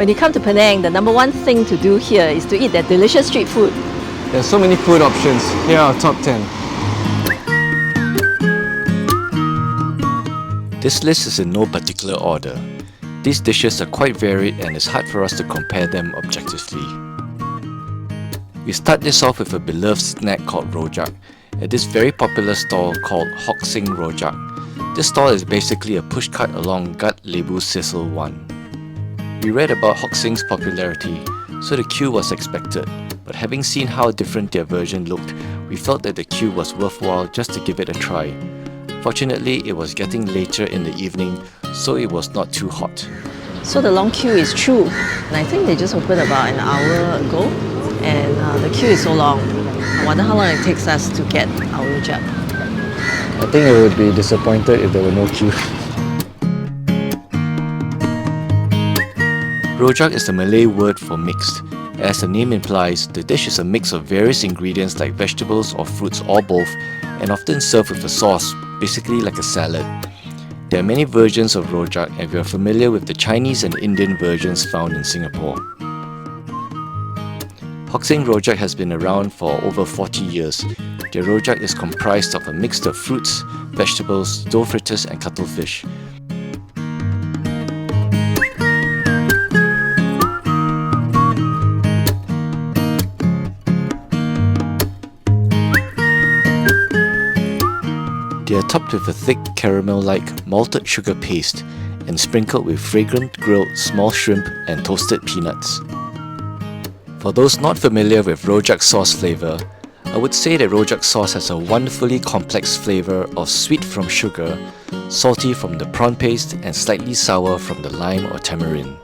When you come to Penang, the number one thing to do here is to eat that delicious street food. There's so many food options. Here are our top 10. This list is in no particular order. These dishes are quite varied and it's hard for us to compare them objectively. We start this off with a beloved snack called Rojak at this very popular stall called Hock Seng Rojak. This stall is basically a pushcart along Gut Lebu Sisal 1. We read about Hock Seng's popularity, so the queue was expected, but having seen how different their version looked, we felt that the queue was worthwhile just to give it a try. Fortunately, it was getting later in the evening, so it was not too hot. So the long queue is true, and I think they just opened about an hour ago, and the queue is so long. I wonder how long it takes us to get our rojak. I think I would be disappointed if there were no queue. Rojak is the Malay word for mixed. As the name implies, the dish is a mix of various ingredients like vegetables or fruits or both, and often served with a sauce, basically like a salad. There are many versions of Rojak, and we are familiar with the Chinese and Indian versions found in Singapore. Hock Seng Rojak has been around for over 40 years. Their Rojak is comprised of a mix of fruits, vegetables, dough fritters and cuttlefish. They are topped with a thick caramel-like malted sugar paste and sprinkled with fragrant grilled small shrimp and toasted peanuts. For those not familiar with Rojak sauce flavour, I would say that Rojak sauce has a wonderfully complex flavour of sweet from sugar, salty from the prawn paste and slightly sour from the lime or tamarind.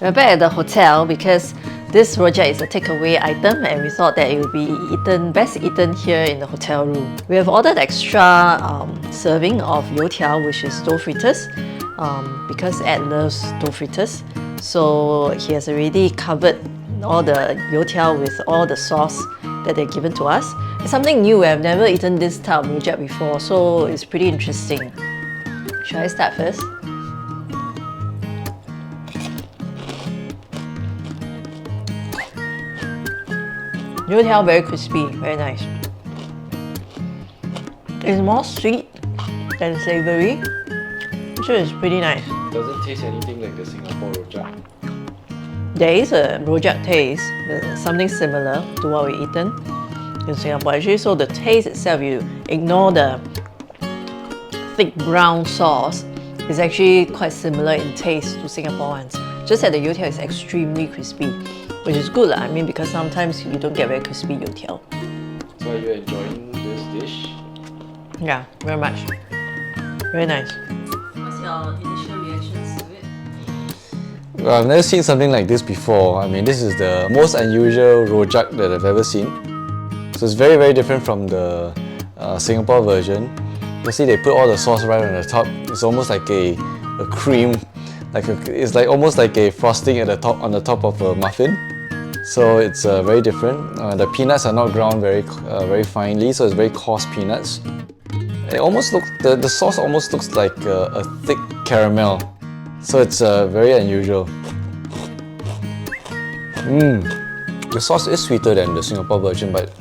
We're back at the hotel because this rojak is a takeaway item and we thought that it would be best eaten here in the hotel room. We have ordered extra serving of youtiao, which is dough fritters, because Ed loves dough fritters. So he has already covered all the youtiao with all the sauce that they're given to us. It's something new. I've never eaten this type of rojak before, so it's pretty interesting. Should I start first? Youtiao very crispy, very nice. It's more sweet than savoury, which is pretty nice. Doesn't taste anything like the Singapore Rojak. There is a rojak taste, something similar to what we've eaten in Singapore. Actually, so the taste itself, you ignore the thick brown sauce, is actually quite similar in taste to Singapore ones. Just that the youtiao is extremely crispy, which is good, I mean, because sometimes you don't get very crispy youtiao. So are you enjoying this dish? Yeah, very much. Very nice. What's your initial reactions to it? Well, I've never seen something like this before. I mean, this is the most unusual Rojak that I've ever seen. So it's very, very different from the Singapore version. You see, they put all the sauce right on the top. It's almost like a cream. It's like almost like a frosting at the top, on the top of a muffin. So it's very different. The peanuts are not ground very finely, so it's very coarse peanuts. It almost looks, the sauce almost looks like a thick caramel. So it's very unusual. The sauce is sweeter than the Singapore version, but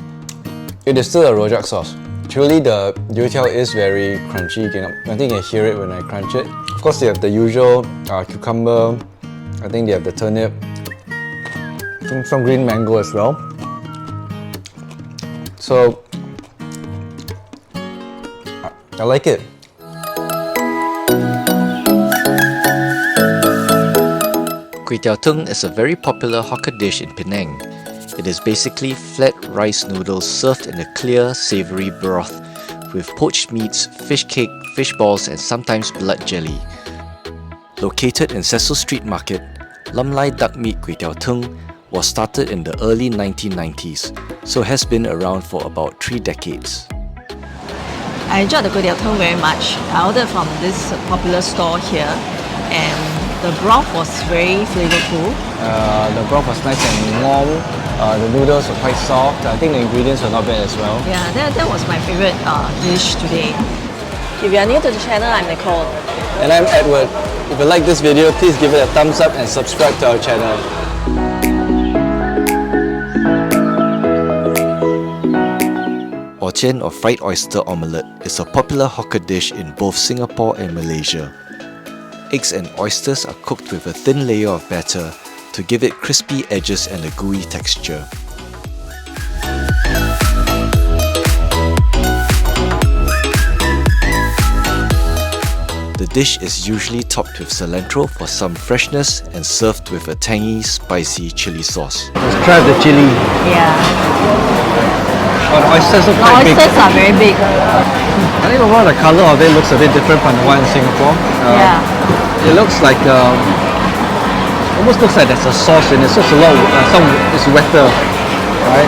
it is still a Rojak sauce. Truly, the youtiao is very crunchy. I think you can hear it when I crunch it. Of course, they have the usual cucumber. I think they have the turnip. Some green mango as well. So, I like it. Kway Tung is a very popular hawker dish in Penang. It is basically flat rice noodles served in a clear, savoury broth with poached meats, fish cake, fish balls and sometimes blood jelly. Located in Cecil Street Market, Lam Lai Duck Meat Kway Tung was started in the early 1990s, so has been around for about 3 decades. I enjoyed the Kway Tung very much. I ordered from this popular store here, and the broth was very flavorful. The broth was nice and warm. The noodles were quite soft. I think the ingredients were not bad as well. Yeah, that was my favorite dish today. If you are new to the channel, I'm Nicole. And I'm Edward. If you like this video, please give it a thumbs up and subscribe to our channel. Orchian or fried oyster omelette is a popular hawker dish in both Singapore and Malaysia. Eggs and oysters are cooked with a thin layer of batter to give it crispy edges and a gooey texture. The dish is usually topped with cilantro for some freshness and served with a tangy, spicy chili sauce. Let's try the chili. Yeah. Oh, the oysters are The quite big. oysters are very big. I think overall the colour of it looks a bit different from the one in Singapore. Yeah. It looks like, almost looks like there's a sauce in it. So it's a lot, it's wetter, right?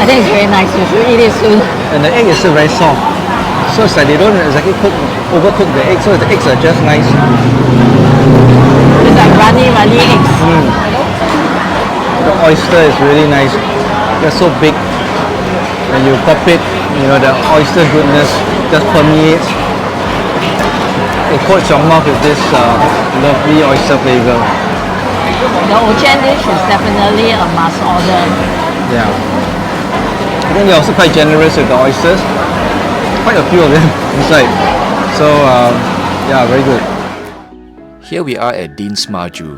I think it's very nice. You should eat it soon. And the egg is still very soft. So it's like they don't exactly overcook the egg, so the eggs are just nice. It's like runny eggs. The oyster is really nice. They're so big. When you pop it, you know, the oyster goodness just permeates. It coats your mouth with this lovely oyster flavour. The Orchian dish is definitely a must order. Yeah. I think they're also quite generous with the oysters. Quite a few of them inside. So, yeah, very good. Here we are at Deens Maju,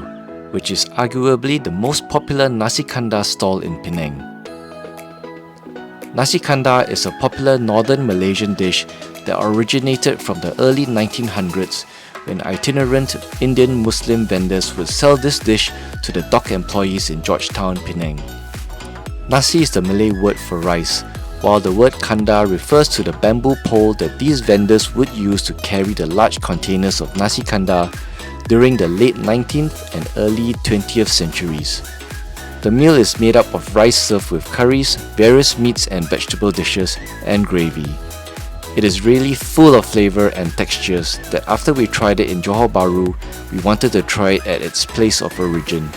which is arguably the most popular nasi kandar stall in Penang. Nasi kandar is a popular northern Malaysian dish that originated from the early 1900s when itinerant Indian Muslim vendors would sell this dish to the dock employees in Georgetown, Penang. Nasi is the Malay word for rice, while the word kandar refers to the bamboo pole that these vendors would use to carry the large containers of nasi kandar during the late 19th and early 20th centuries. The meal is made up of rice served with curries, various meats and vegetable dishes, and gravy. It is really full of flavour and textures that after we tried it in Johor Bahru, we wanted to try it at its place of origin.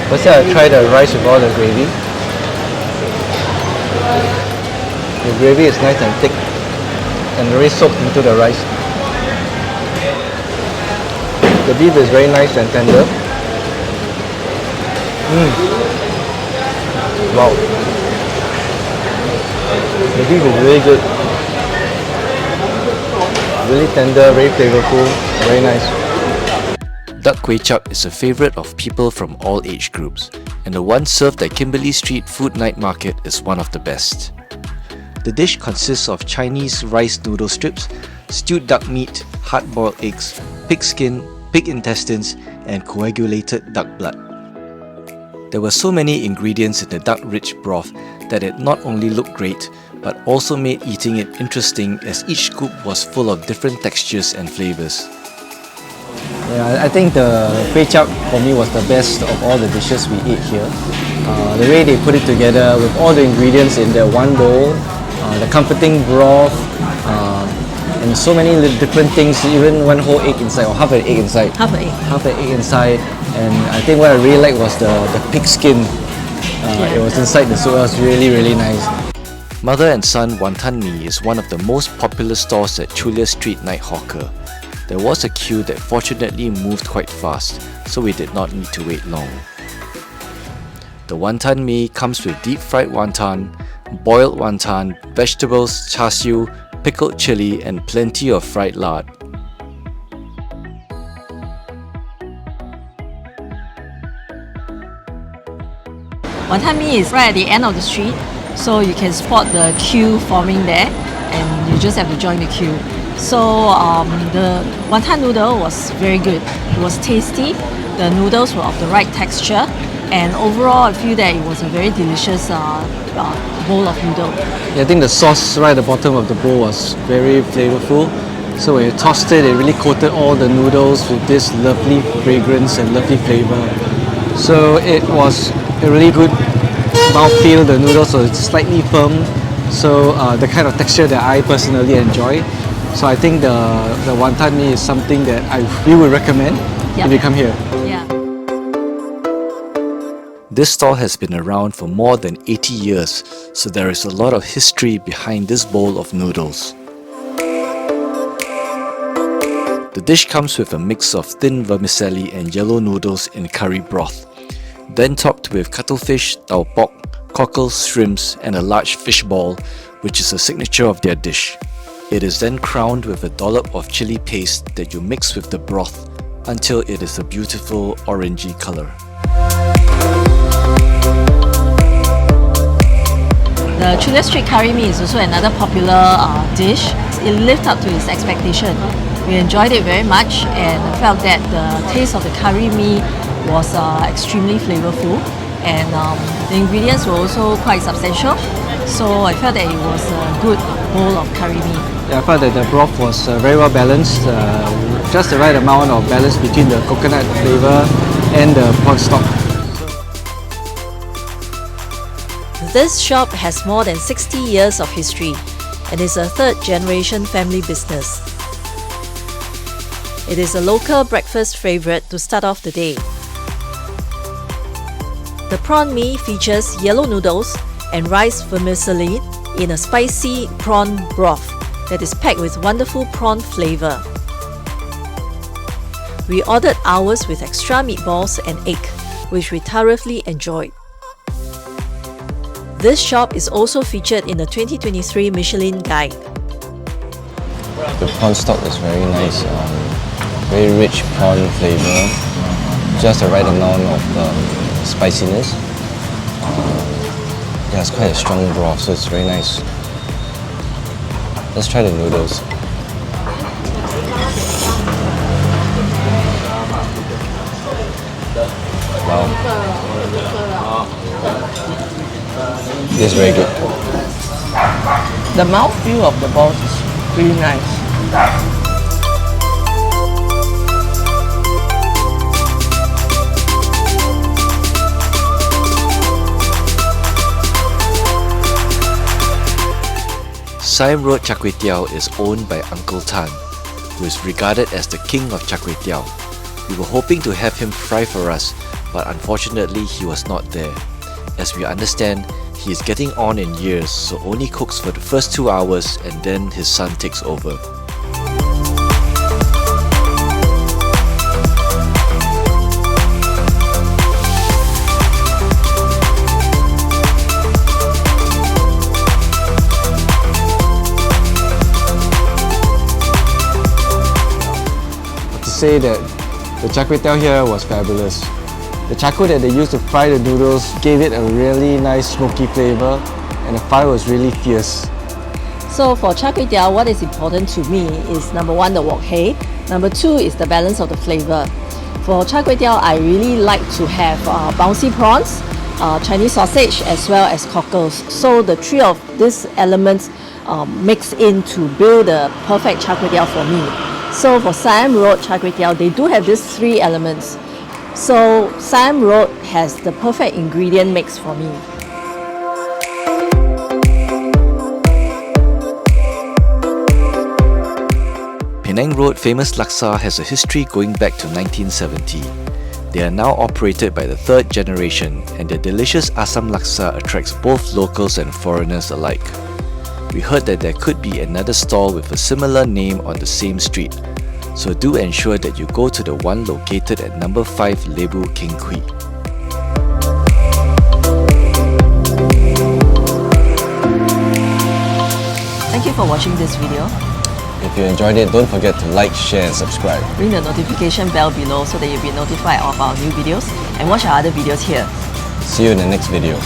First, I'll try the rice with all the gravy. The gravy is nice and thick and very soaked into the rice. The beef is very nice and tender. Wow. The beef is really good. Really tender, very flavorful, very nice. Duck Kuay Chap is a favourite of people from all age groups, and the one served at Kimberley Street Food Night Market is one of the best. The dish consists of Chinese rice noodle strips, stewed duck meat, hard-boiled eggs, pig skin, pig intestines, and coagulated duck blood. There were so many ingredients in the duck-rich broth that it not only looked great, but also made eating it interesting as each scoop was full of different textures and flavours. Yeah, I think the Kuay Chap for me was the best of all the dishes we ate here. The way they put it together with all the ingredients in the one bowl, the comforting broth, and so many different things, even one whole egg inside or half an egg inside. Half an egg. Half an egg inside. And I think what I really liked was the pig skin. It was inside the soup. It was really, really nice. Mother and Son Wonton Mee is one of the most popular stores at Chulia Street Night Hawker. There was a queue that fortunately moved quite fast, so we did not need to wait long. The wonton mee comes with deep fried wonton, boiled wonton, vegetables, char siu, pickled chili, and plenty of fried lard. Wonton Mee is right at the end of the street, so you can spot the queue forming there, and you just have to join the queue. So the wonton noodle was very good. It was tasty. The noodles were of the right texture, and overall I feel that it was a very delicious bowl of noodle. Yeah, I think the sauce right at the bottom of the bowl was very flavorful. So when you tossed it, it really coated all the noodles with this lovely fragrance and lovely flavor. So it was a really good mouthfeel. The noodles were slightly firm, so the kind of texture that I personally enjoy. So I think the wonton mee is something that we would recommend if you come here. Yeah. This stall has been around for more than 80 years, so there is a lot of history behind this bowl of noodles. The dish comes with a mix of thin vermicelli and yellow noodles in curry broth, then topped with cuttlefish, tau pok, cockles, shrimps, and a large fish ball, which is a signature of their dish. It is then crowned with a dollop of chili paste that you mix with the broth until it is a beautiful orangey color. The Chulia Street curry mee is also another popular dish. It lived up to its expectation. We enjoyed it very much and felt that the taste of the curry mee was extremely flavorful, and the ingredients were also quite substantial. So I felt that it was a good bowl of curry mee. Yeah, I felt that the broth was very well balanced, just the right amount of balance between the coconut flavor and the prawn stock. This shop has more than 60 years of history and is a third-generation family business. It is a local breakfast favourite to start off the day. The prawn mee features yellow noodles and rice vermicelli in a spicy prawn broth that is packed with wonderful prawn flavour. We ordered ours with extra meatballs and egg, which we thoroughly enjoyed. This shop is also featured in the 2023 Michelin Guide. The prawn stock is very nice, very rich prawn flavour, just the right amount of spiciness. Yeah, it's quite a strong broth, so it's very nice. Let's try the noodles. Wow. This is very good. The mouthfeel of the balls is really nice. Siam Road Char Kway Teow is owned by Uncle Tan, who is regarded as the king of Char Kway Teow. We were hoping to have him fry for us, but unfortunately he was not there. As we understand, he is getting on in years, so only cooks for the first 2 hours and then his son takes over. Say that the char kway teow here was fabulous. The charcoal that they used to fry the noodles gave it a really nice smoky flavour, and the fire was really fierce. So for char kway teow, what is important to me is number one, the wok hei. Number two is the balance of the flavour. For char kway teow, I really like to have bouncy prawns, Chinese sausage, as well as cockles. So the three of these elements mix in to build the perfect char kway teow for me. So for Siam Road Char Kway Teow, they do have these three elements. So Siam Road has the perfect ingredient mix for me. Penang Road famous Laksa has a history going back to 1970. They are now operated by the third generation, and their delicious Asam Laksa attracts both locals and foreigners alike. We heard that there could be another stall with a similar name on the same street, so do ensure that you go to the one located at number 5 Lebu King Kui. Thank you for watching this video. If you enjoyed it, don't forget to like, share and subscribe. Ring the notification bell below so that you'll be notified of our new videos, and watch our other videos here. See you in the next video.